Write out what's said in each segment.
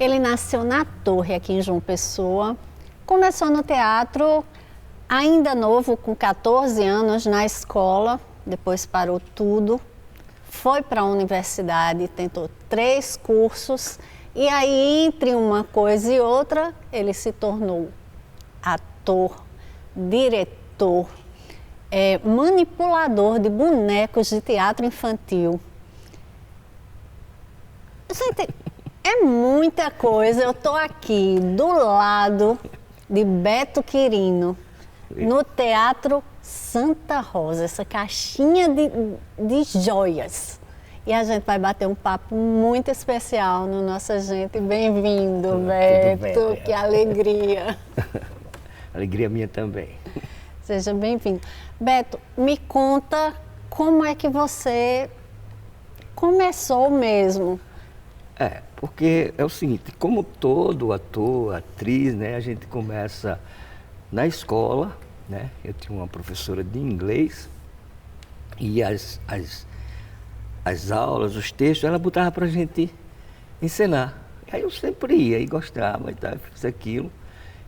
Ele nasceu na Torre, aqui em João Pessoa. Começou no teatro ainda novo, com 14 anos, na escola. Depois parou tudo. Foi para a universidade, tentou 3 cursos. E aí, entre uma coisa e outra, ele se tornou ator, diretor, manipulador de bonecos de teatro infantil. Gente, é muita coisa. Eu estou aqui do lado de Beto Quirino, no Teatro Santa Rosa, essa caixinha de joias. E a gente vai bater um papo muito especial no Nossa Gente. Bem-vindo, Beto, bem, que alegria. Alegria minha também. Seja bem-vindo. Beto, me conta como é que você começou mesmo. Porque é o seguinte, como todo ator, atriz, né, a gente começa na escola, né? Eu tinha uma professora de inglês e as aulas, os textos, ela botava pra gente encenar. Aí eu sempre ia e gostava e tal, fiz aquilo.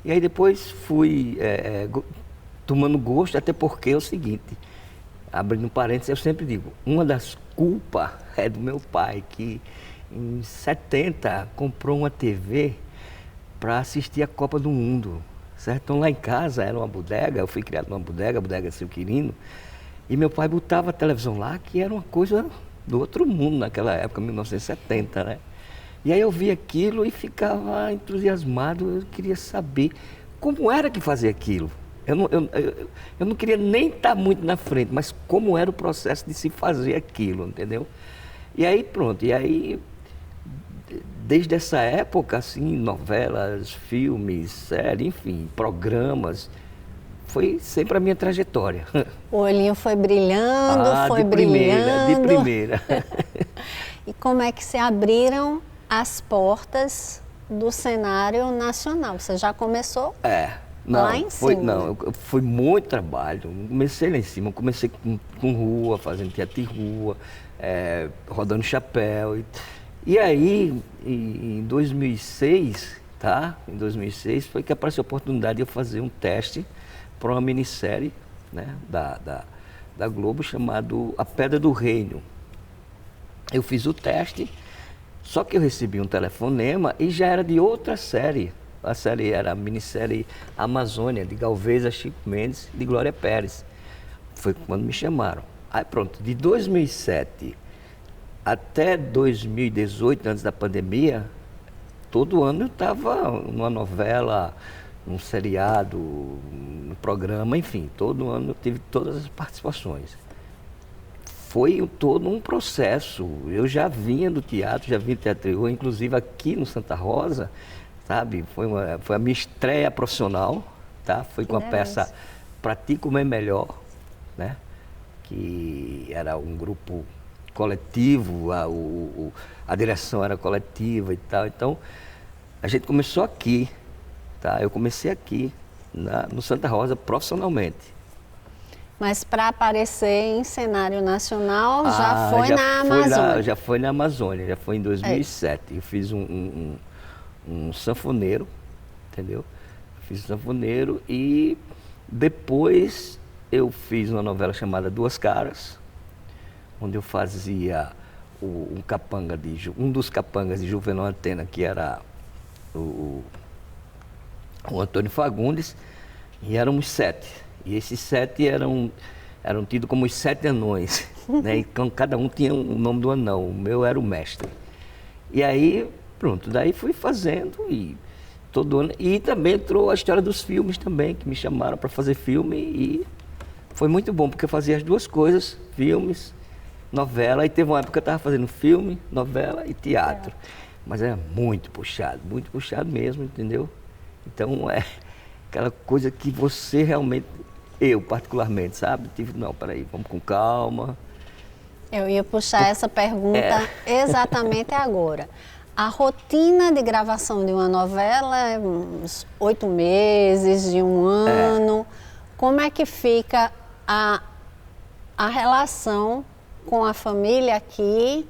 E aí depois fui tomando gosto, até porque é o seguinte, abrindo parênteses, eu sempre digo, uma das culpas é do meu pai, que em 70 comprou uma TV para assistir a Copa do Mundo, certo? Então lá em casa era uma bodega, eu fui criado numa bodega, a bodega Seu Quirino, e meu pai botava a televisão lá, que era uma coisa do outro mundo naquela época, 1970, né? E aí eu vi aquilo e ficava entusiasmado, eu queria saber como era que fazia aquilo. Eu não queria nem estar muito na frente, mas como era o processo de se fazer aquilo, entendeu? E aí pronto, desde essa época, assim, novelas, filmes, séries, enfim, programas, foi sempre a minha trajetória. O olhinho foi brilhando, foi brilhando. De primeira. E como é que se abriram as portas do cenário nacional? Você já começou lá em cima? Foi muito trabalho. Comecei lá em cima, comecei com rua, fazendo teatro de rua, rodando chapéu. E aí, em 2006, tá? Em 2006 foi que apareceu a oportunidade de eu fazer um teste para uma minissérie, né, da Globo chamado A Pedra do Reino. Eu fiz o teste, só que eu recebi um telefonema e já era de outra série. A série era a minissérie Amazônia, de Galveza, Chico Mendes e de Glória Pérez. Foi quando me chamaram. Aí pronto, de 2007 até 2018, antes da pandemia, todo ano eu estava numa novela, num seriado, num programa, enfim, todo ano eu tive todas as participações. Foi todo um processo. Eu já vinha do teatro, já vinha do teatro, inclusive aqui no Santa Rosa, sabe? Foi a minha estreia profissional, tá? Foi com a peça Pra Ti Comer Melhor, né? Que era um grupo coletivo, a direção era coletiva e tal. Então, a gente começou aqui, tá? Eu comecei aqui, no Santa Rosa, profissionalmente. Mas para aparecer em cenário nacional, já foi na Amazônia? Já foi na Amazônia, já foi em 2007. Eu fiz um sanfoneiro, entendeu? Fiz um sanfoneiro e depois eu fiz uma novela chamada Duas Caras, onde eu fazia um dos capangas de Juvenal Antena, que era o Antônio Fagundes, e éramos 7. E esses 7 eram tidos como os 7 anões, né? Então cada um tinha o nome do anão, o meu era o mestre. E aí, pronto, daí fui fazendo e todo ano. E também entrou a história dos filmes também, que me chamaram para fazer filme e foi muito bom, porque eu fazia as duas coisas, filmes, novela, e teve uma época que eu estava fazendo filme, novela e teatro. Mas era muito puxado mesmo, entendeu? Então é aquela coisa que você realmente, eu particularmente, sabe? Não, peraí, vamos com calma. Eu ia puxar essa pergunta exatamente agora. A rotina de gravação de uma novela é uns 8 meses, de um ano. Como é que fica a relação com a família aqui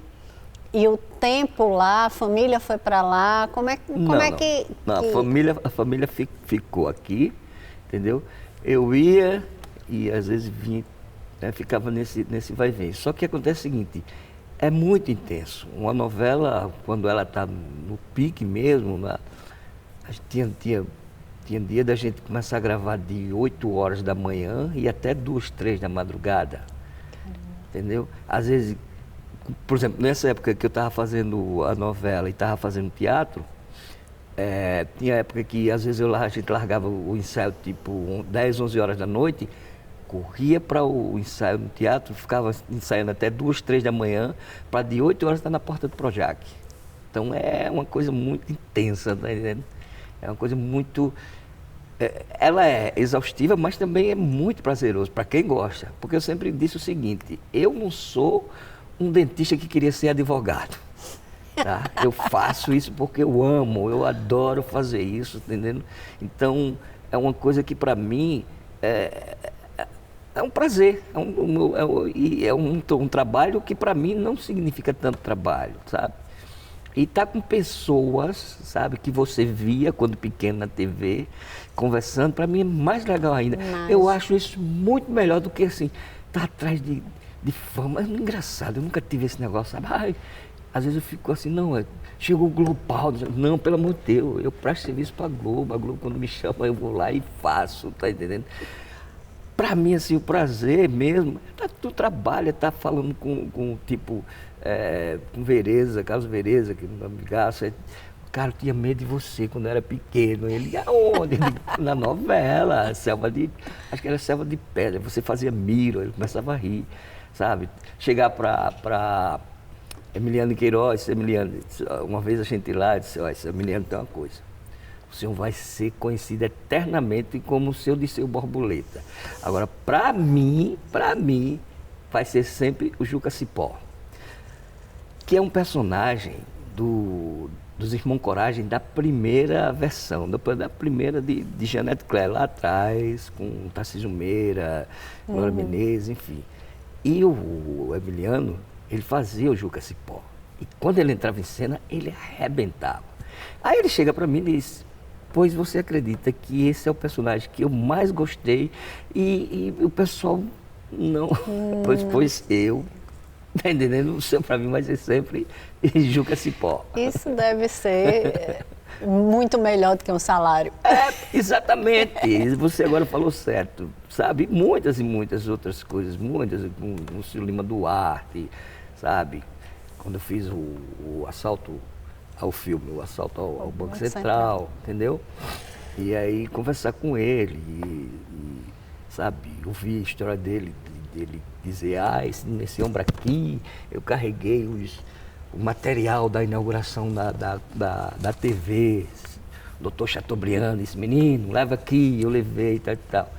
E o tempo lá, a família foi para lá, como é que... Não, a família ficou aqui, entendeu? Eu ia e às vezes vinha, né, ficava nesse vai e vem. Só que acontece o seguinte, é muito intenso. Uma novela, quando ela está no pique mesmo, tinha dia da gente começar a gravar de 8 horas da manhã e até 2, 3 da madrugada. Entendeu? Às vezes, por exemplo, nessa época que eu estava fazendo a novela e estava fazendo teatro, tinha época que às vezes a gente largava o ensaio tipo 10, 11 horas da noite, corria para o ensaio no teatro, ficava ensaiando até 2, 3 da manhã, para de 8 horas estar na porta do Projac. Então é uma coisa muito intensa, tá entendendo? É uma coisa muito... ela é exaustiva, mas também é muito prazeroso para quem gosta. Porque eu sempre disse o seguinte, eu não sou um dentista que queria ser advogado. Tá? Eu faço isso porque eu amo, eu adoro fazer isso, entendendo? Então, é uma coisa que para mim é um prazer, é um trabalho que para mim não significa tanto trabalho, sabe? E estar com pessoas, sabe, que você via quando pequeno na TV, conversando, para mim é mais legal ainda. Mas... eu acho isso muito melhor do que assim, estar atrás de fama. É engraçado, eu nunca tive esse negócio, sabe? Ai, às vezes eu fico assim, não, chegou o Global, não, pelo amor de Deus, eu presto serviço para a Globo quando me chama eu vou lá e faço, tá entendendo? Para mim, assim, o prazer mesmo, tu trabalha, tá falando com tipo, com Vereza, Carlos Vereza, que é um amigaço, cara, eu tinha medo de você quando eu era pequeno. Ele, aonde? Na novela, acho que era Selva de Pedra, você fazia Miro, ele começava a rir, sabe? Chegar para Emiliano Queiroz, uma vez a gente lá disse, olha, Emiliano tem uma coisa, o senhor vai ser conhecido eternamente como o seu Disseu Borboleta. Agora, para mim, vai ser sempre o Juca Cipó, que é um personagem dos Irmãos Coragem da primeira versão, depois da primeira de Janete Claire, lá atrás, com Tarcísio Meira, Nora Menezes, enfim. E o Emiliano, ele fazia o Juca Cipó. E quando ele entrava em cena, ele arrebentava. Aí ele chega para mim e diz, pois você acredita que esse é o personagem que eu mais gostei e o pessoal não... Pois eu... Tá entendendo? O seu para mim vai ser sempre Juca Cipó. Isso deve ser muito melhor do que um salário. Exatamente. Você agora falou certo. Sabe? Muitas e muitas outras coisas. Muitas, com o Ciro Lima Duarte, sabe? Quando eu fiz o assalto ao filme, o assalto ao Banco Central, entendeu? E aí conversar com ele sabe? Ouvir a história dele dizer, nesse ombro aqui, eu carreguei o material da inauguração da TV, o doutor Chateaubriand disse, menino, leva aqui, eu levei e tal e tal.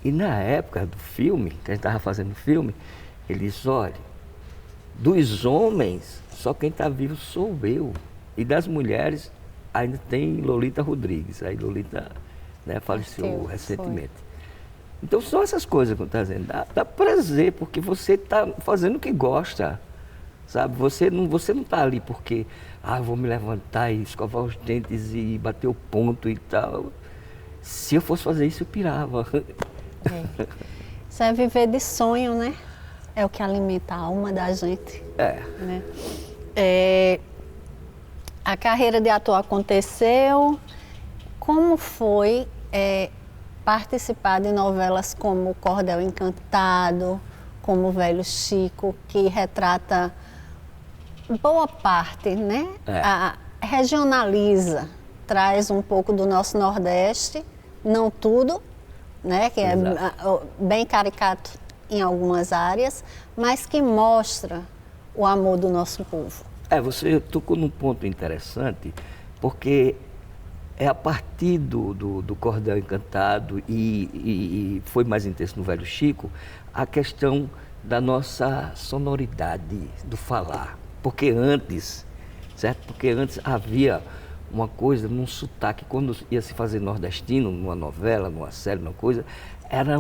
E na época do filme, que a gente estava fazendo o filme, ele disse, olha, dos homens, só quem está vivo sou eu. E das mulheres, ainda tem Lolita Rodrigues. Aí Lolita, né, faleceu recentemente. Então são essas coisas que eu estou dizendo. Dá prazer, porque você está fazendo o que gosta, sabe? Você não está ali porque, vou me levantar e escovar os dentes e bater o ponto e tal. Se eu fosse fazer isso, eu pirava. Isso é viver de sonho, né? É o que alimenta a alma da gente. Né? A carreira de ator aconteceu. Como foi participar de novelas como Cordel Encantado, como Velho Chico, que retrata boa parte, né? Regionaliza, traz um pouco do nosso Nordeste, não tudo, né? Que é bem caricato em algumas áreas, mas que mostra o amor do nosso povo. Você tocou num ponto interessante, porque é a partir do Cordel Encantado e foi mais intenso no Velho Chico, a questão da nossa sonoridade, do falar. Porque antes, certo? Porque antes havia uma coisa, num sotaque, quando ia se fazer nordestino, numa novela, numa série, numa coisa, era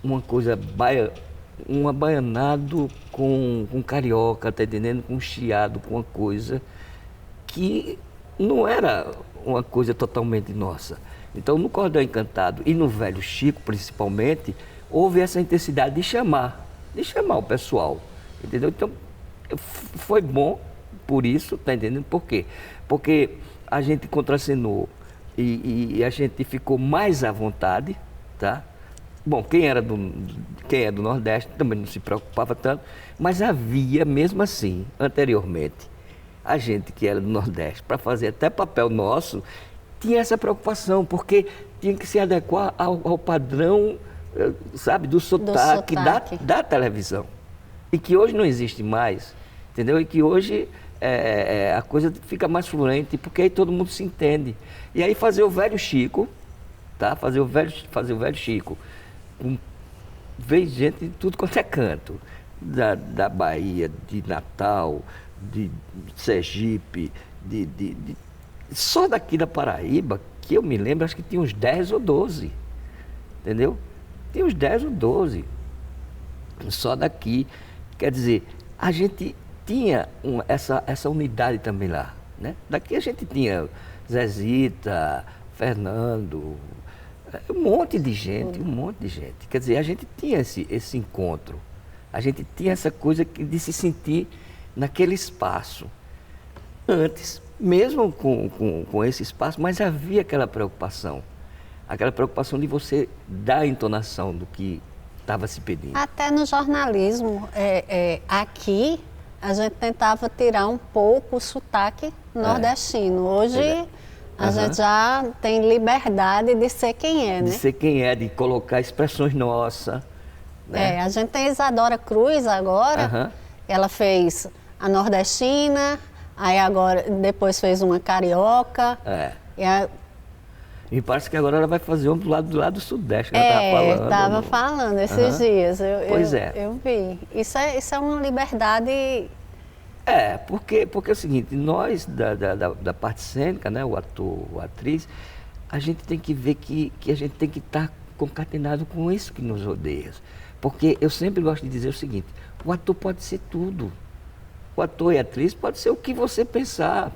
uma coisa um abaianado com carioca, tá entendendo? Com chiado, com uma coisa que não era uma coisa totalmente nossa. Então, no Cordão Encantado e no Velho Chico, principalmente, houve essa intensidade de chamar o pessoal, entendeu? Então, foi bom por isso, tá entendendo? Por quê? Porque a gente contracenou e a gente ficou mais à vontade, tá? Bom, quem é do Nordeste também não se preocupava tanto, mas havia, mesmo assim, anteriormente, a gente que era do Nordeste, para fazer até papel nosso, tinha essa preocupação, porque tinha que se adequar ao padrão, sabe, do sotaque. Da televisão. E que hoje não existe mais, entendeu? E que hoje a coisa fica mais fluente, porque aí todo mundo se entende. E aí fazer o Velho Chico, tá? Fazer o Velho Chico, veio gente de tudo quanto é canto, da Bahia, de Natal, de Sergipe, só daqui da Paraíba, que eu me lembro, acho que tinha uns 10 ou 12, entendeu? Tinha uns 10 ou 12, só daqui. Quer dizer, a gente tinha essa unidade também lá, né? Daqui a gente tinha Zezita, Fernando, um monte de gente. Quer dizer, a gente tinha esse encontro, a gente tinha essa coisa de se sentir naquele espaço. Antes, mesmo com esse espaço, mas havia aquela preocupação de você dar a entonação do que estava se pedindo. Até no jornalismo, aqui a gente tentava tirar um pouco o sotaque nordestino. Hoje a gente já tem liberdade de ser quem é, né? De ser quem é, de colocar expressões nossas. Né? A gente tem Isadora Cruz agora, ela fez a nordestina, aí agora depois fez uma carioca. E parece que agora ela vai fazer um do lado do Sudeste, que ela estava falando. Estava falando esses dias, eu vi. Isso é uma liberdade. Porque é o seguinte, nós da parte cênica, né, o ator, a atriz, a gente tem que ver que a gente tem que estar concatenado com isso que nos rodeia. Porque eu sempre gosto de dizer o seguinte, o ator pode ser tudo. O ator e a atriz pode ser o que você pensar,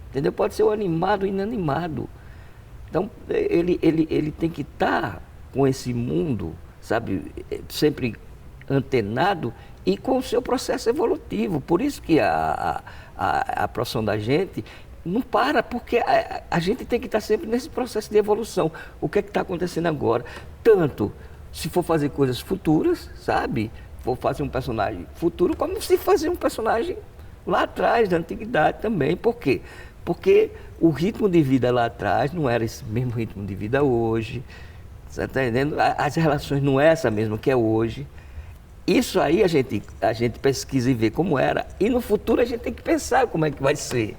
entendeu? Pode ser o animado ou inanimado. Então, ele tem que estar com esse mundo, sabe, sempre antenado e com o seu processo evolutivo. Por isso que a profissão da gente não para, porque a gente tem que estar sempre nesse processo de evolução. O que é que está acontecendo agora? Tanto se for fazer coisas futuras, sabe? For fazer um personagem futuro, como se fazer um personagem lá atrás, da antiguidade também. Por quê? Porque o ritmo de vida lá atrás não era esse mesmo ritmo de vida hoje. Você está entendendo? As relações não é essa mesma que é hoje. Isso aí a gente pesquisa e vê como era. E no futuro a gente tem que pensar como é que vai ser.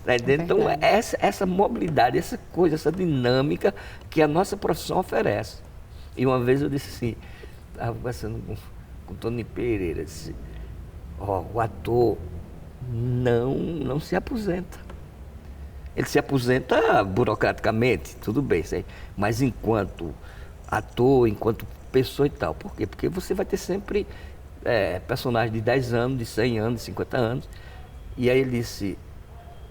Tá entendendo? Então, essa mobilidade, essa coisa, essa dinâmica que a nossa profissão oferece. E uma vez eu disse assim, estava conversando com o Tony Pereira, disse, o ator não se aposenta. Ele se aposenta burocraticamente, tudo bem, mas enquanto ator, enquanto pessoa e tal. Por quê? Porque você vai ter sempre personagens de 10 anos, de 100 anos, de 50 anos. E aí ele disse,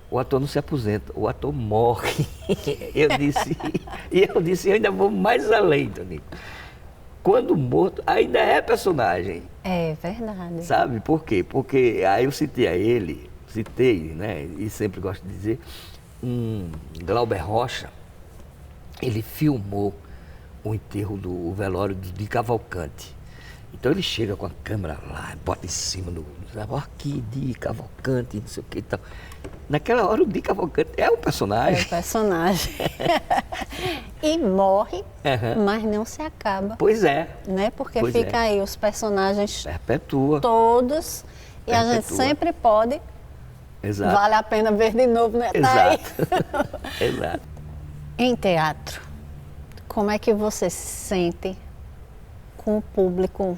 o ator não se aposenta, o ator morre. Eu disse, eu ainda vou mais além, Tonico. Quando morto, ainda é personagem. É verdade. Sabe por quê? Porque aí eu citei, né, e sempre gosto de dizer, Glauber Rocha, ele filmou o enterro do velório de Cavalcante. Então ele chega com a câmera lá, bota em cima aqui, de Cavalcante, não sei o que e tal. Naquela hora o Di Cavalcante é o personagem. É o personagem. E morre, mas não se acaba. Pois é. Né? Porque fica aí os personagens perpetua. Todos. E a gente sempre pode. Exato. Vale a pena ver de novo, né? Exato. Exato. Em teatro, como é que você se sente com o público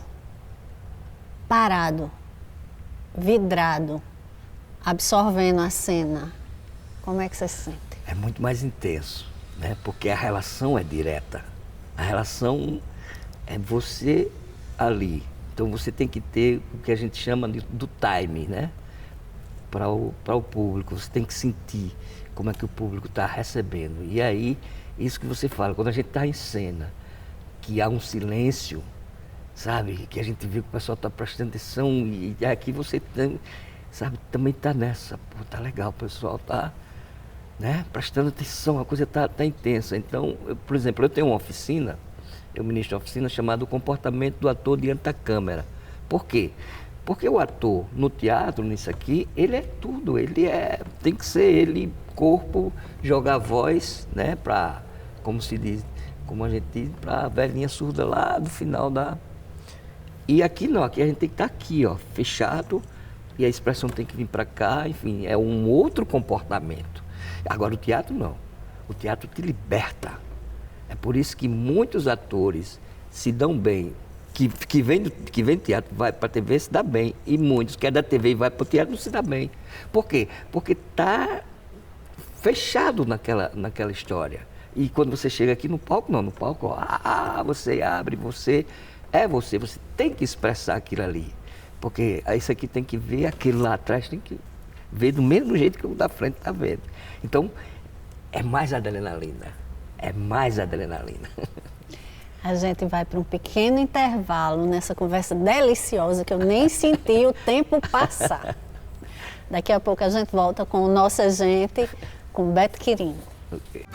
parado, vidrado, absorvendo a cena? Como é que você se sente? É muito mais intenso, né? Porque a relação é direta. A relação é você ali, Então você tem que ter o que a gente chama do time, né? Para o público, você tem que sentir como é que o público está recebendo. E aí, isso que você fala, quando a gente está em cena, que há um silêncio, sabe? Que a gente vê que o pessoal está prestando atenção e aqui você tem, sabe, também está nessa. Pô, tá legal, o pessoal está, né, prestando atenção, a coisa está intensa. Então, por exemplo, eu tenho uma oficina, eu ministro uma oficina chamada O Comportamento do Ator Diante da Câmera. Por quê? Porque o ator, no teatro, nisso aqui, ele é tudo, tem que ser ele, corpo, jogar voz, né, para, como se diz, como a gente diz, para a velhinha surda lá do final da... E aqui não, aqui a gente tem que estar aqui, ó, fechado, e a expressão tem que vir para cá, enfim, é um outro comportamento. Agora o teatro não, o teatro te liberta. É por isso que muitos atores se dão bem, que vem do teatro, vai para a TV se dá bem, e muitos que é da TV e vai para o teatro não se dá bem. Por quê? Porque está fechado naquela história. E quando você chega aqui no palco, não, no palco, você abre, você tem que expressar aquilo ali. Porque isso aqui tem que ver, aquele lá atrás tem que ver do mesmo jeito que o da frente está vendo. Então, é mais adrenalina, A gente vai para um pequeno intervalo nessa conversa deliciosa que eu nem senti o tempo passar. Daqui a pouco a gente volta com o Nossa Gente, com Beto Quirino. Okay.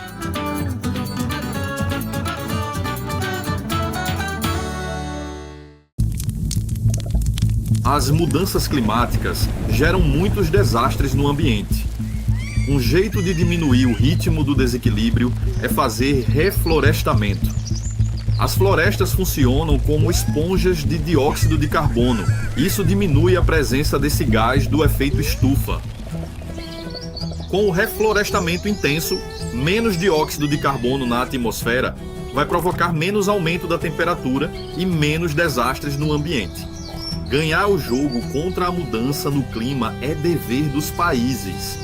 As mudanças climáticas geram muitos desastres no ambiente. Um jeito de diminuir o ritmo do desequilíbrio é fazer reflorestamento. As florestas funcionam como esponjas de dióxido de carbono. Isso diminui a presença desse gás do efeito estufa. Com o reflorestamento intenso, menos dióxido de carbono na atmosfera vai provocar menos aumento da temperatura e menos desastres no ambiente. Ganhar o jogo contra a mudança no clima é dever dos países.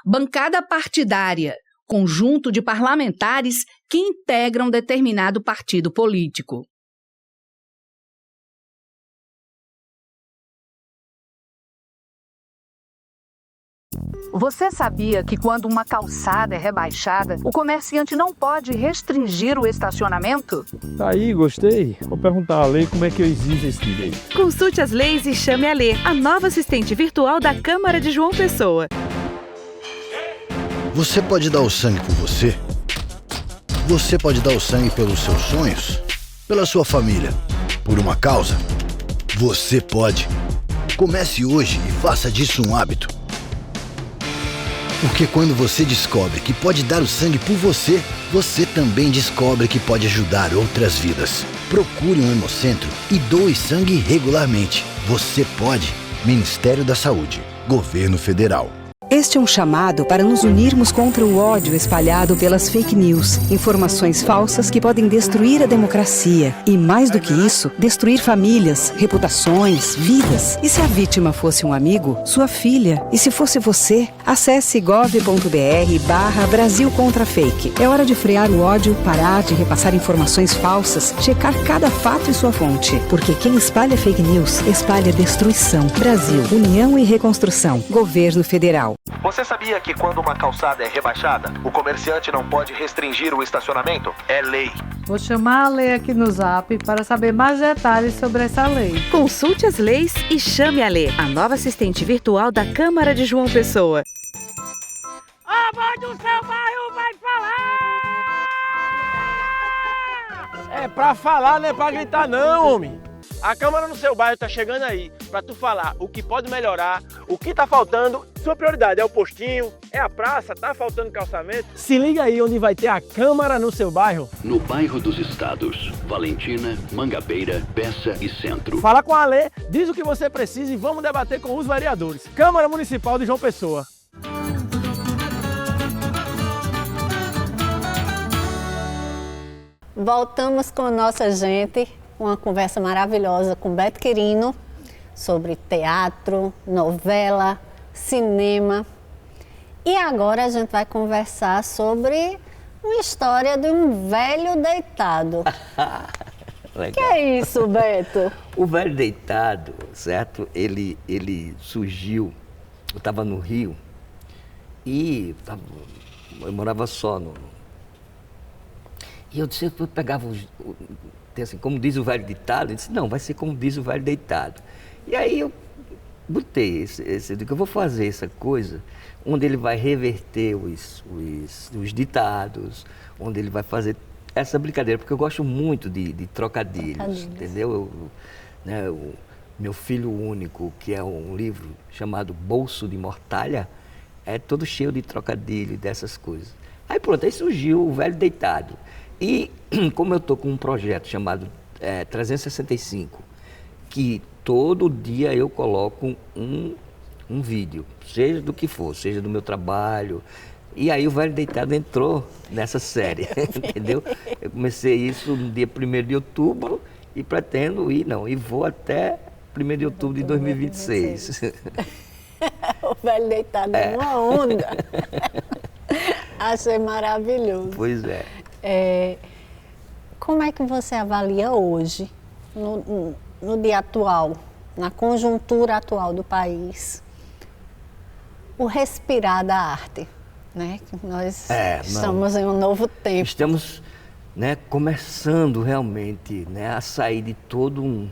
Bancada partidária, conjunto de parlamentares que integram determinado partido político. Você sabia que quando uma calçada é rebaixada, o comerciante não pode restringir o estacionamento? Aí, gostei. Vou perguntar à lei como é que eu exijo esse direito. Consulte as leis e chame a Lê, a nova assistente virtual da Câmara de João Pessoa. Você pode dar o sangue por você? Você pode dar o sangue pelos seus sonhos? Pela sua família? Por uma causa? Você pode. Comece hoje e faça disso um hábito. Porque quando você descobre que pode dar o sangue por você, você também descobre que pode ajudar outras vidas. Procure um hemocentro e doe sangue regularmente. Você pode. Ministério da Saúde. Governo Federal. Este é um chamado para nos unirmos contra o ódio espalhado pelas fake news, informações falsas que podem destruir a democracia e, mais do que isso, destruir famílias, reputações, vidas. E se a vítima fosse um amigo, sua filha? E se fosse você? Acesse gov.br/Brasil contra Fake. É hora de frear o ódio, parar de repassar informações falsas, checar cada fato e sua fonte. Porque quem espalha fake news, espalha destruição. Brasil, União e Reconstrução. Governo Federal. Você sabia que quando uma calçada é rebaixada, o comerciante não pode restringir o estacionamento? É lei. Vou chamar a Lê aqui no Zap para saber mais detalhes sobre essa lei. Consulte as leis e chame a Lê, a nova assistente virtual da Câmara de João Pessoa. A voz do seu bairro vai falar! É pra falar, não é pra gritar não, homem. A Câmara no seu bairro tá chegando aí pra tu falar o que pode melhorar, o que tá faltando. Sua prioridade é o postinho, é a praça, tá faltando calçamento? Se liga aí onde vai ter a Câmara no seu bairro. No bairro dos Estados, Valentina, Mangabeira, Bessa e Centro. Fala com a Alê, diz o que você precisa e vamos debater com os vereadores. Câmara Municipal de João Pessoa. voltamos com nossa gente, uma conversa maravilhosa com Beto Quirino sobre teatro, novela, cinema. E agora a gente vai conversar sobre uma história de um velho deitado. Legal. Que é isso, Beto? O velho deitado, certo? Ele surgiu, eu estava no Rio e eu morava só E eu disse, eu pegava assim, como diz o velho ditado, eu disse, não, vai ser como diz o velho deitado. E aí eu botei eu digo, eu vou fazer essa coisa onde ele vai reverter os ditados, onde ele vai fazer essa brincadeira, porque eu gosto muito de trocadilhos, entendeu? O Meu Filho Único, que é um livro chamado Bolso de Mortalha, é todo cheio de trocadilho, dessas coisas. Aí pronto, aí surgiu o velho deitado. E como eu estou com um projeto chamado 365, que todo dia eu coloco um vídeo, seja do que for, seja do meu trabalho. E aí o velho deitado entrou nessa série, entendeu? Eu comecei isso no dia 1º de outubro e pretendo ir, e vou até 1º de outubro de 2026. O velho deitado é uma onda. Achei maravilhoso. Pois é. Como é que você avalia hoje, no dia atual, na conjuntura atual do país, o respirar da arte? Né? Nós estamos em um novo tempo. Estamos começando realmente a sair de todo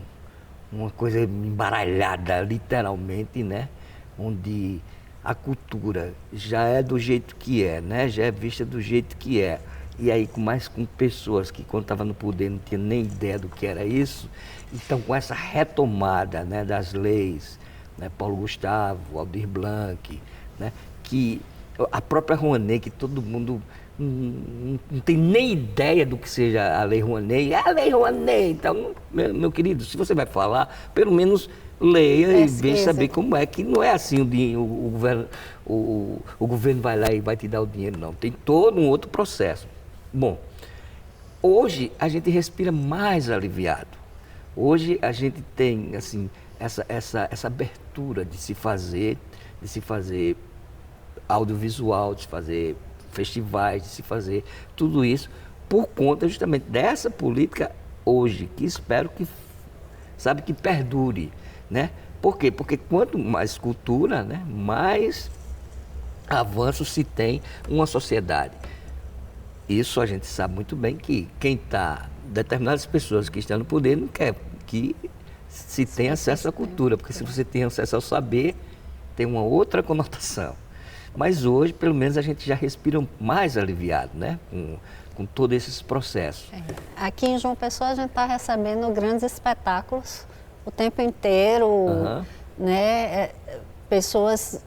uma coisa embaralhada, literalmente, onde a cultura já é do jeito que é, já é vista do jeito que é. E aí com pessoas que quando estavam no poder não tinham nem ideia do que era isso. Então com essa retomada das leis, Paulo Gustavo, Aldir Blanc, que a própria Rouanet, que todo mundo não tem nem ideia do que seja a Lei Rouanet. É a Lei Rouanet. Então, meu querido, se você vai falar, pelo menos leia e veja saber como é, que não é assim o governo vai lá e vai te dar o dinheiro, não. Tem todo um outro processo. Bom, hoje a gente respira mais aliviado. Hoje a gente tem assim, essa abertura de se fazer audiovisual, de se fazer festivais, de se fazer tudo isso por conta justamente dessa política hoje, que espero que perdure, Por quê? Porque quanto mais cultura, mais avanço se tem uma sociedade. Isso a gente sabe muito bem que determinadas pessoas que estão no poder não quer que se tenha acesso à cultura, porque se você tem acesso ao saber, tem uma outra conotação. Mas hoje, pelo menos, a gente já respira mais aliviado, com todos esses processos. Aqui em João Pessoa, a gente está recebendo grandes espetáculos o tempo inteiro, pessoas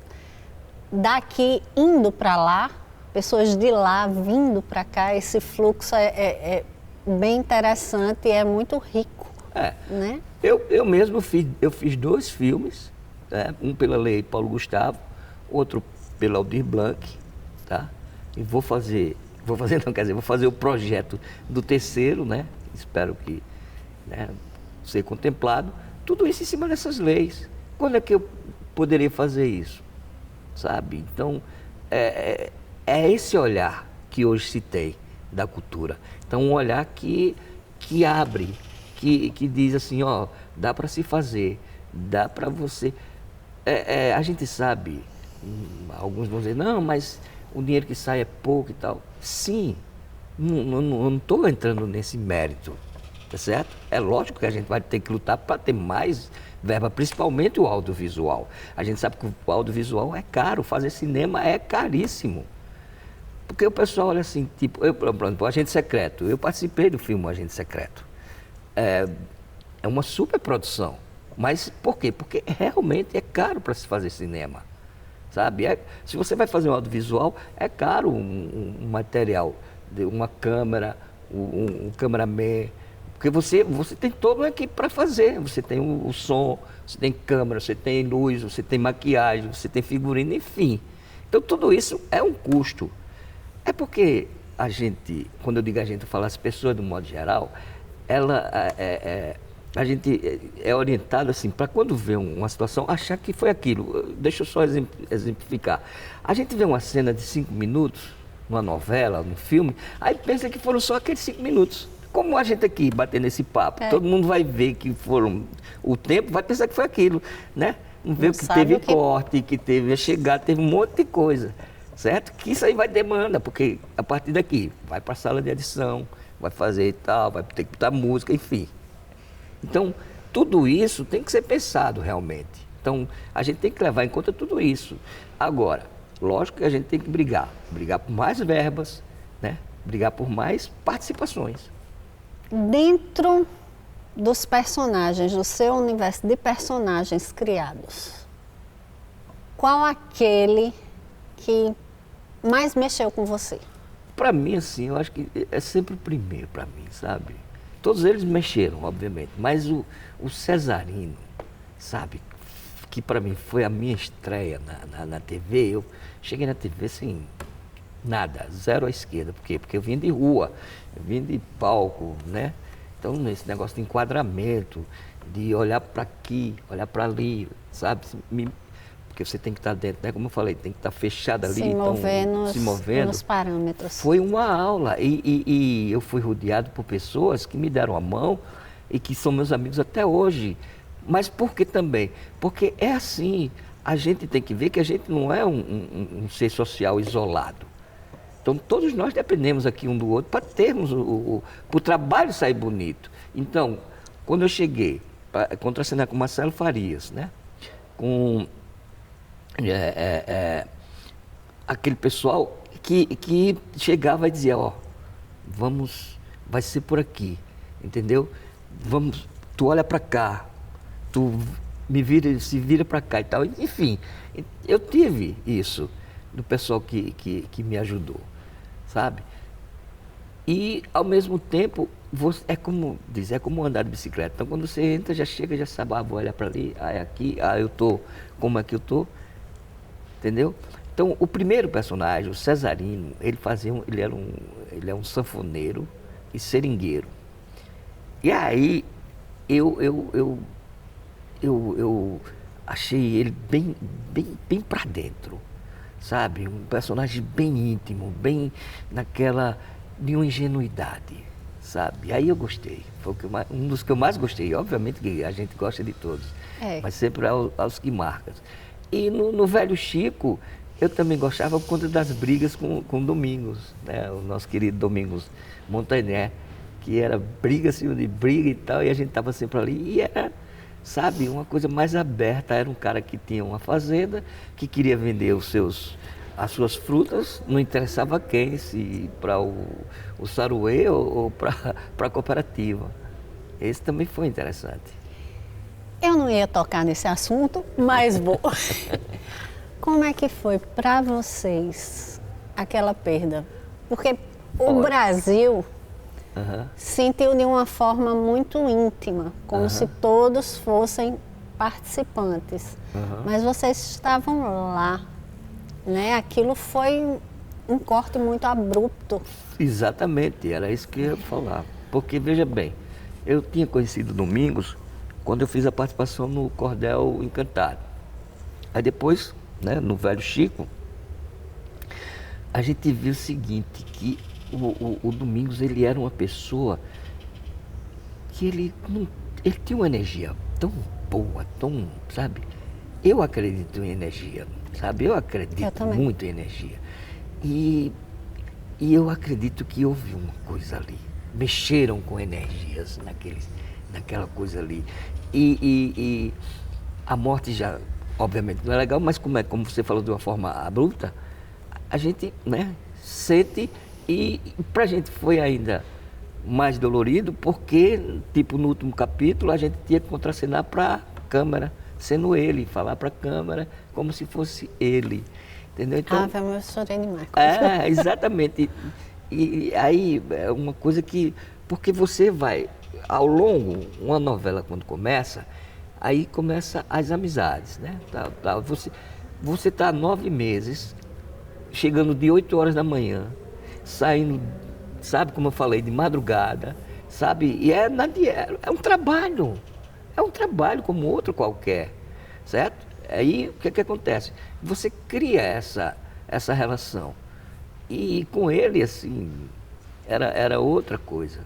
daqui indo para lá, pessoas de lá vindo para cá. Esse fluxo é bem interessante e é muito rico. Eu mesmo fiz 2 filmes, um pela Lei Paulo Gustavo, outro pela Aldir Blanc, E vou fazer o projeto do 3º, Espero que ser contemplado. Tudo isso em cima dessas leis. Quando é que eu poderia fazer isso? Sabe? Então, é esse olhar que hoje se tem da cultura. Então, um olhar que abre, que diz assim, dá para se fazer, dá para você... a gente sabe... Alguns vão dizer, não, mas o dinheiro que sai é pouco e tal. Sim, não estou entrando nesse mérito, tá certo? É lógico que a gente vai ter que lutar para ter mais verba, principalmente o audiovisual. A gente sabe que o audiovisual é caro, fazer cinema é caríssimo. Porque o pessoal olha assim, tipo, o Agente Secreto, eu participei do filme O Agente Secreto. É uma super produção. Mas por quê? Porque realmente é caro para se fazer cinema. Sabe? Se você vai fazer um audiovisual, é caro um material, uma câmera, um cameraman, porque você tem toda uma equipe para fazer. Você tem o som, você tem câmera, você tem luz, você tem maquiagem, você tem figurino, enfim. Então tudo isso é um custo. É porque a gente, quando eu digo a gente, eu falo as pessoas do modo geral, a gente é orientado assim, para quando vê uma situação, achar que foi aquilo. Deixa eu só exemplificar. A gente vê uma cena de 5 minutos, numa novela, num filme, aí pensa que foram só aqueles 5 minutos. Como a gente aqui batendo esse papo, todo mundo vai ver que foram o tempo, vai pensar que foi aquilo, né? Não vê que teve corte, que teve a chegada, teve um monte de coisa, certo? Que isso aí vai demanda, porque a partir daqui vai para a sala de edição, vai fazer e tal, vai ter que botar música, enfim. Então, tudo isso tem que ser pensado realmente. Então, a gente tem que levar em conta tudo isso. Agora, lógico que a gente tem que brigar por mais verbas, né? Brigar por mais participações. Dentro dos personagens, do seu universo de personagens criados, qual aquele que mais mexeu com você? Para mim, assim, eu acho que é sempre o primeiro para mim, sabe? Todos eles mexeram, obviamente, mas o Cesarino, sabe? Que para mim foi a minha estreia na TV. Eu cheguei na TV sem nada, zero à esquerda. Por quê? Porque eu vim de rua, eu vim de palco, né? Então, esse negócio de enquadramento, de olhar para aqui, olhar para ali, sabe? Porque você tem que estar dentro, né? Como eu falei, tem que estar fechado ali. Se movendo nos parâmetros. Foi uma aula e eu fui rodeado por pessoas que me deram a mão e que são meus amigos até hoje. Mas por que também? Porque é assim, a gente tem que ver que a gente não é um ser social isolado. Então, todos nós dependemos aqui um do outro para termos para o trabalho sair bonito. Então, quando eu cheguei para contracenar com Marcelo Farias, né? Com aquele pessoal que chegava e dizia, ó, vai ser por aqui, entendeu? Tu olha para cá, tu se vira para cá e tal. Enfim, eu tive isso do pessoal que me ajudou, sabe? E, ao mesmo tempo, é como andar de bicicleta. Então, quando você entra, já chega, já sabe, vou olhar para ali, é aqui, eu tô, como é que eu tô, entendeu? Então, o primeiro personagem, o Cesarino, ele é um sanfoneiro e seringueiro. E aí, eu achei ele bem para dentro, sabe? Um personagem bem íntimo, bem de uma ingenuidade, sabe? Aí eu gostei, foi um dos que eu mais gostei. Obviamente que a gente gosta de todos, mas sempre aos que marcam. E no Velho Chico, eu também gostava por conta das brigas com o Domingos, né? O nosso querido Domingos Montané, que era briga acima de briga e tal, e a gente estava sempre ali, e era, sabe, uma coisa mais aberta. Era um cara que tinha uma fazenda, que queria vender as suas frutas, não interessava quem, se para o Saruê ou para a cooperativa. Esse também foi interessante. Eu não ia tocar nesse assunto, mas vou. Como é que foi para vocês aquela perda? Porque o Brasil sentiu de uma forma muito íntima, como se todos fossem participantes. Mas vocês estavam lá, né? Aquilo foi um corte muito abrupto. Exatamente, era isso que eu ia falar. Porque, veja bem, eu tinha conhecido Domingos quando eu fiz a participação no Cordel Encantado. Aí depois, né, no Velho Chico, a gente viu o seguinte, que o Domingos, ele era uma pessoa que ele tinha uma energia tão boa, tão, sabe? Eu acredito em energia, sabe? Eu acredito muito em energia. E eu acredito que houve uma coisa ali. Mexeram com energias naquela coisa ali. E a morte já, obviamente, não é legal, mas como você falou de uma forma abrupta, a gente, né, sente. E pra gente foi ainda mais dolorido, porque, tipo, no último capítulo, a gente tinha que contracenar para a câmera, sendo ele, falar para a câmera como se fosse ele, entendeu? Então, eu chorei demais. Exatamente. E aí, é uma coisa que... Porque você vai, ao longo, uma novela quando começa, aí começa as amizades, né? Você está 9 meses, chegando de 8 horas da manhã, saindo, sabe, como eu falei, de madrugada, sabe? E é um trabalho como outro qualquer, certo? Aí o que acontece? Você cria essa relação. E com ele, assim, era outra coisa.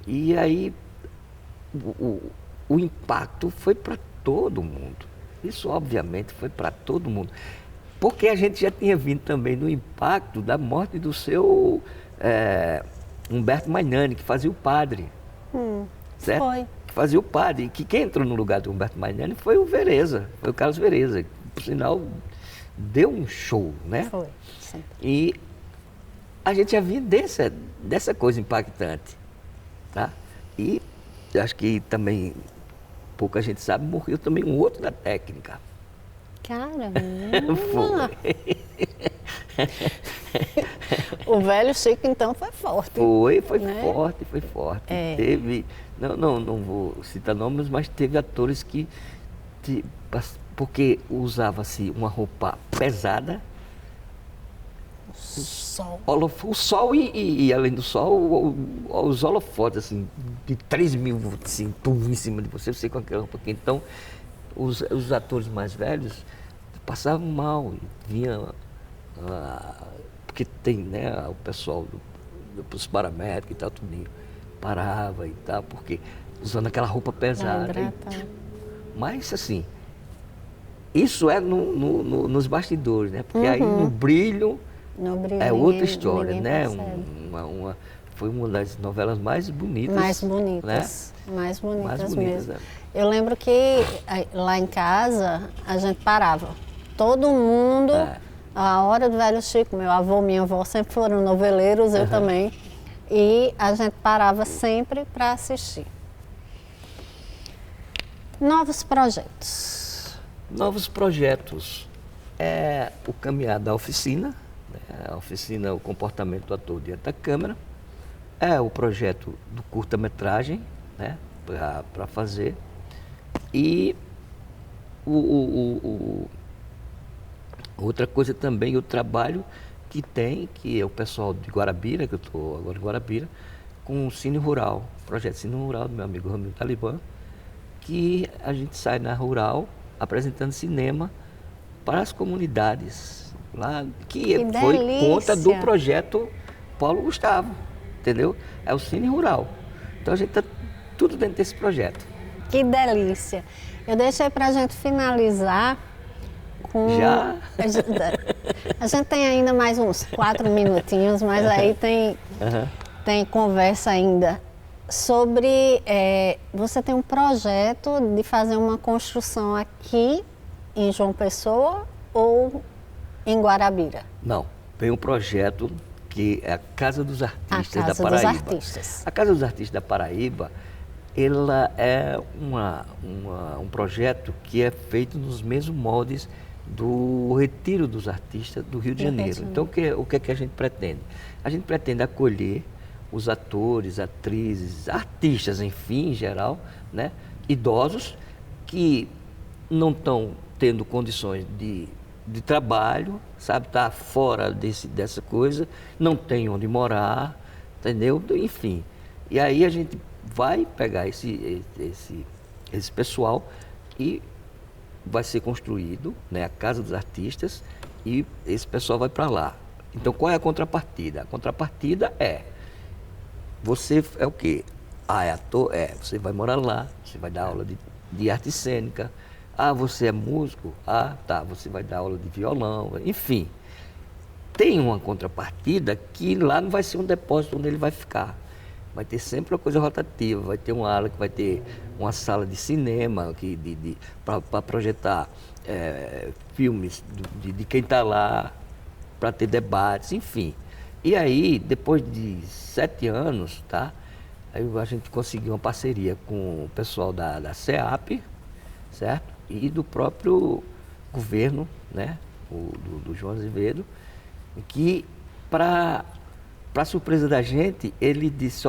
E aí o impacto foi para todo mundo. Isso, obviamente, foi para todo mundo. Porque a gente já tinha vindo também no impacto da morte do seu Humberto Magnani, que fazia o padre. Certo? Foi. Que fazia o padre. E quem entrou no lugar do Humberto Magnani foi o Vereza, foi o Carlos Vereza. Que, por sinal, deu um show, né? Foi, sim. E a gente já vinha dessa coisa impactante, tá? E acho que também, pouca gente sabe, morreu também um outro da técnica. Caramba! Foi. O velho Chico, então, foi forte. Foi né? forte. Teve, não vou citar nomes, mas teve atores que, porque usava-se uma roupa pesada, o sol e além do sol, os holofotes, assim, de 3 mil, assim, em cima de você com aquela roupa aqui. Então, os atores mais velhos passavam mal, vinha, porque tem, né, o pessoal dos paramédicos e tal, tudo parava e tal, porque usando aquela roupa pesada. Mas, assim, isso é nos bastidores, né? Porque aí no brilho é outra história, né? Foi uma das novelas mais bonitas. Mais bonitas, né? Mais bonitas mesmo. Eu lembro que lá em casa a gente parava. Todo mundo, a hora do velho Chico, meu avô, minha avó sempre foram noveleiros, eu também. E a gente parava sempre para assistir. Novos projetos. Novos projetos. É o caminhar da oficina, a oficina O Comportamento do Ator diante da câmera. É o projeto do curta-metragem, né, para fazer. E outra coisa também, o trabalho que é o pessoal de Guarabira, que eu estou agora em Guarabira, com o Cine Rural, projeto Cine Rural do meu amigo Ramiro Talibã, que a gente sai na Rural apresentando cinema para as comunidades, lá, que foi conta do projeto Paulo Gustavo, entendeu? É o Cine Rural. Então a gente está tudo dentro desse projeto. Que delícia! Eu deixei para a gente finalizar com... Já? A gente tem ainda mais uns 4 minutinhos, mas aí tem conversa ainda. Sobre, você tem um projeto de fazer uma construção aqui em João Pessoa ou em Guarabira? Não, tem um projeto que é a Casa dos Artistas da Paraíba. A Casa dos Artistas. A Casa dos Artistas da Paraíba, ela é um projeto que é feito nos mesmos moldes do Retiro dos Artistas do Rio de Janeiro. Então, o que é que a gente pretende? A gente pretende acolher os atores, atrizes, artistas, enfim, em geral, né, idosos que não estão tendo condições de trabalho, sabe, tá fora dessa coisa, não tem onde morar, entendeu? Enfim, e aí a gente vai pegar esse pessoal e vai ser construído, né, a Casa dos Artistas, e esse pessoal vai para lá. Então, qual é a contrapartida? A contrapartida você é o quê? É ator? Você vai morar lá, você vai dar aula de arte cênica. Você é músico? Tá, você vai dar aula de violão, enfim. Tem uma contrapartida que lá não vai ser um depósito onde ele vai ficar. Vai ter sempre uma coisa rotativa, vai ter uma ala que vai ter uma sala de cinema para projetar filmes de quem está lá, para ter debates, enfim. E aí, depois de 7 anos, tá? Aí a gente conseguiu uma parceria com o pessoal da CEAP, certo? E do próprio governo, né? Do João Azevedo, que, para surpresa da gente, ele disse,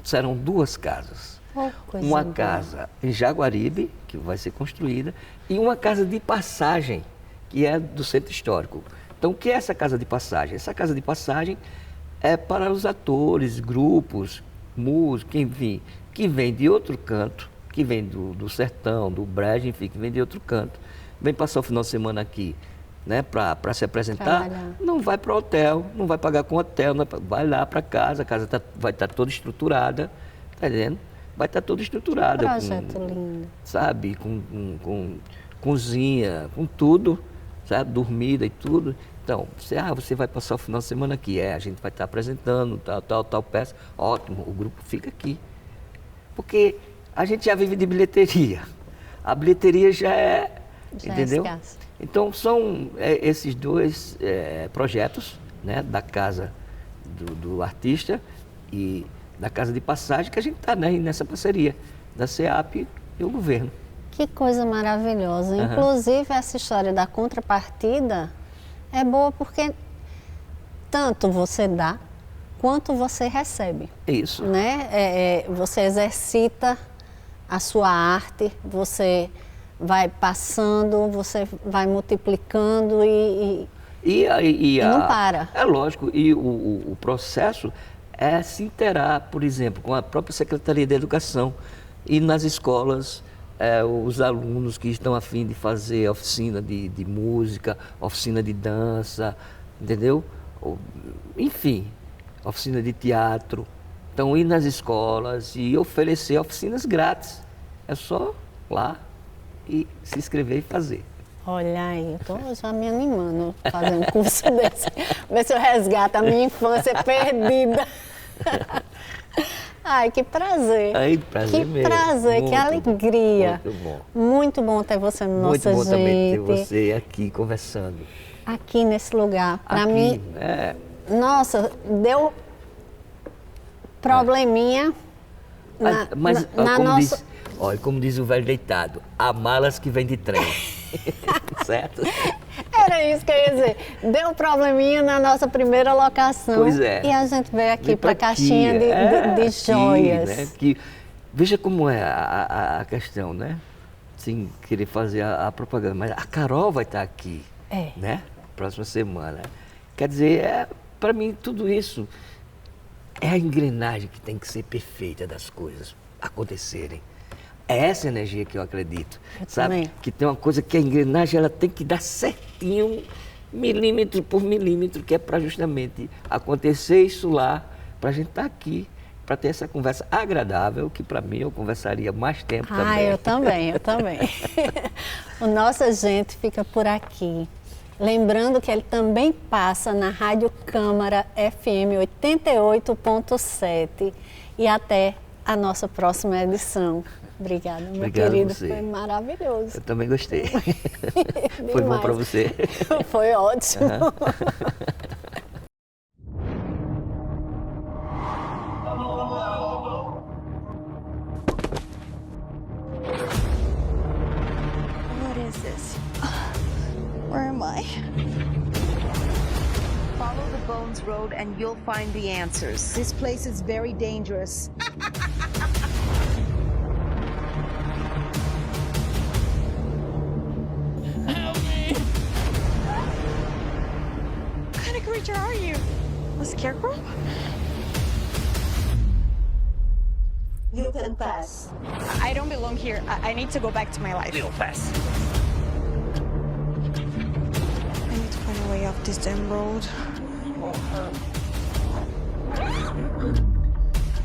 serão 2 casas. Uma casa em Jaguaribe, que vai ser construída, e uma casa de passagem, que é do Centro Histórico. Então, o que é essa casa de passagem? Essa casa de passagem é para os atores, grupos, músicos, enfim, que vem de outro canto, que vem do sertão, do brejo, enfim, que vem de outro canto, vem passar o final de semana aqui, né, para se apresentar, não vai para o hotel, não vai pagar com hotel, vai lá para casa, a casa vai estar toda estruturada, tá entendendo? Vai estar toda estruturada. Projeto lindo. Sabe, com cozinha, com tudo, sabe, dormida e tudo. Então, você vai passar o final de semana aqui, a gente vai estar apresentando tal peça, ótimo, o grupo fica aqui. Porque a gente já vive de bilheteria, a bilheteria já é entendeu? Então, são esses dois projetos, né, da casa do artista e da casa de passagem, que a gente está, né, nessa parceria da SEAP e o governo. Que coisa maravilhosa. Inclusive, essa história da contrapartida é boa porque tanto você dá quanto você recebe. Isso. Né? Você exercita a sua arte, você vai passando, você vai multiplicando e não para. É lógico, e o processo é se interar, por exemplo, com a própria Secretaria de Educação e nas escolas, os alunos que estão a fim de fazer oficina de música, oficina de dança, entendeu? Enfim, oficina de teatro. Então, ir nas escolas e oferecer oficinas grátis. É só lá e se inscrever e fazer. Olha aí, eu estou já me animando a fazer um curso desse. Ver se eu resgato a minha infância perdida. Ai, que prazer. Ai, prazer mesmo. Que prazer, muito, que alegria. Muito bom. Muito bom ter você no nosso jeito. Muito bom também ter você aqui conversando. Aqui nesse lugar. Para mim, nossa, deu probleminha mas na como nossa... Olha, como diz o velho deitado, há malas que vêm de trem. Certo? Era isso que eu ia dizer. Deu probleminha na nossa primeira locação. Pois é. E a gente veio aqui para a caixinha de joias. Né? Veja como é a questão, né? Sem querer fazer a propaganda. Mas a Carol vai estar aqui, né? Próxima semana. Quer dizer, para mim, tudo isso é a engrenagem que tem que ser perfeita das coisas acontecerem. É essa energia que eu acredito, sabe? Também. Que tem uma coisa que a engrenagem ela tem que dar certinho, milímetro por milímetro, que é para justamente acontecer isso lá, para a gente estar aqui, para ter essa conversa agradável, que para mim eu conversaria mais tempo também. Eu também. O nosso agente fica por aqui. Lembrando que ele também passa na Rádio Câmara FM 88.7 e até a nossa próxima edição. Obrigada, meu querido. Foi maravilhoso. Eu também gostei. Foi bom para você? Foi ótimo. What is this? Where am I? Follow the Bones Road and you'll find the answers. This place is very dangerous. What kind of creature are you? A scarecrow? You can pass. I don't belong here. I need to go back to my life. You'll pass. I need to find a way off this damn road.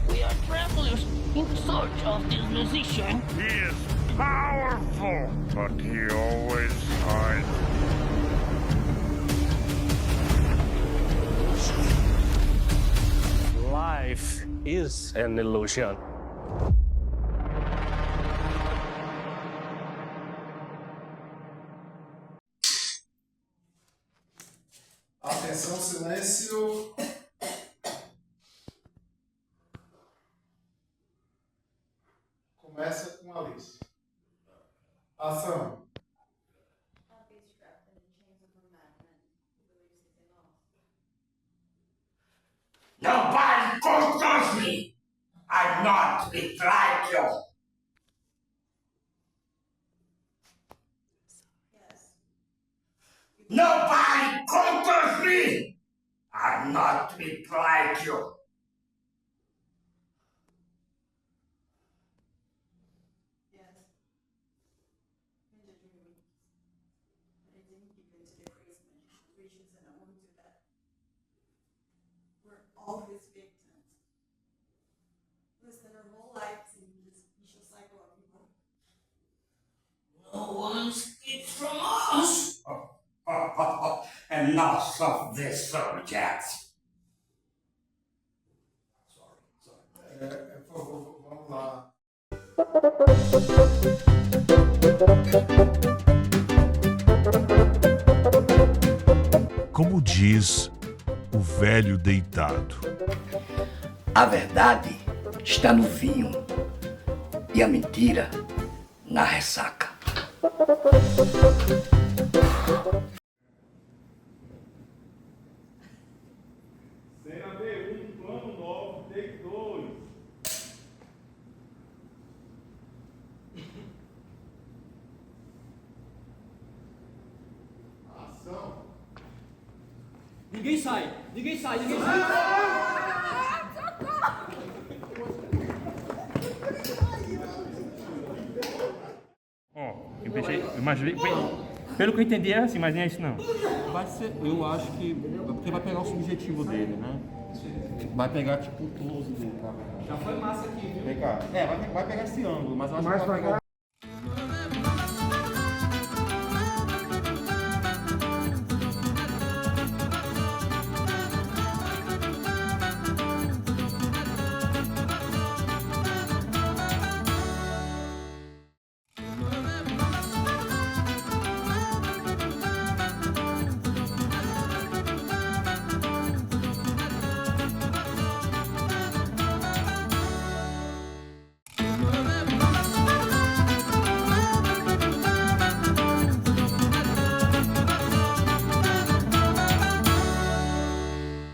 We are travelers in search of this musician. He is powerful, but he always hides. Life is an illusion. Atenção, silêncio. Começa com Alice. Ação. Nobody controls me. I'm not like you. Nobody controls me. I'm not weak like you. All his victims. Listen, our whole lives in this vicious cycle of people. No one escapes from us. Enough of this subject. Por favor, vamos lá. Como diz o velho deitado. A verdade está no vinho e a mentira na ressaca. Cena B1, plano 9, take 2. Ação. Ninguém sai, ninguém sai, ninguém sai. Ó, eu pensei, eu imaginei, pelo que eu entendi é assim, mas nem é isso não. Vai ser, eu acho que, porque vai pegar o subjetivo dele, né? Vai pegar tipo o close dele, tá? Já foi massa aqui, viu? Vem cá. Vai pegar esse ângulo, mas eu acho Mais que vai pegar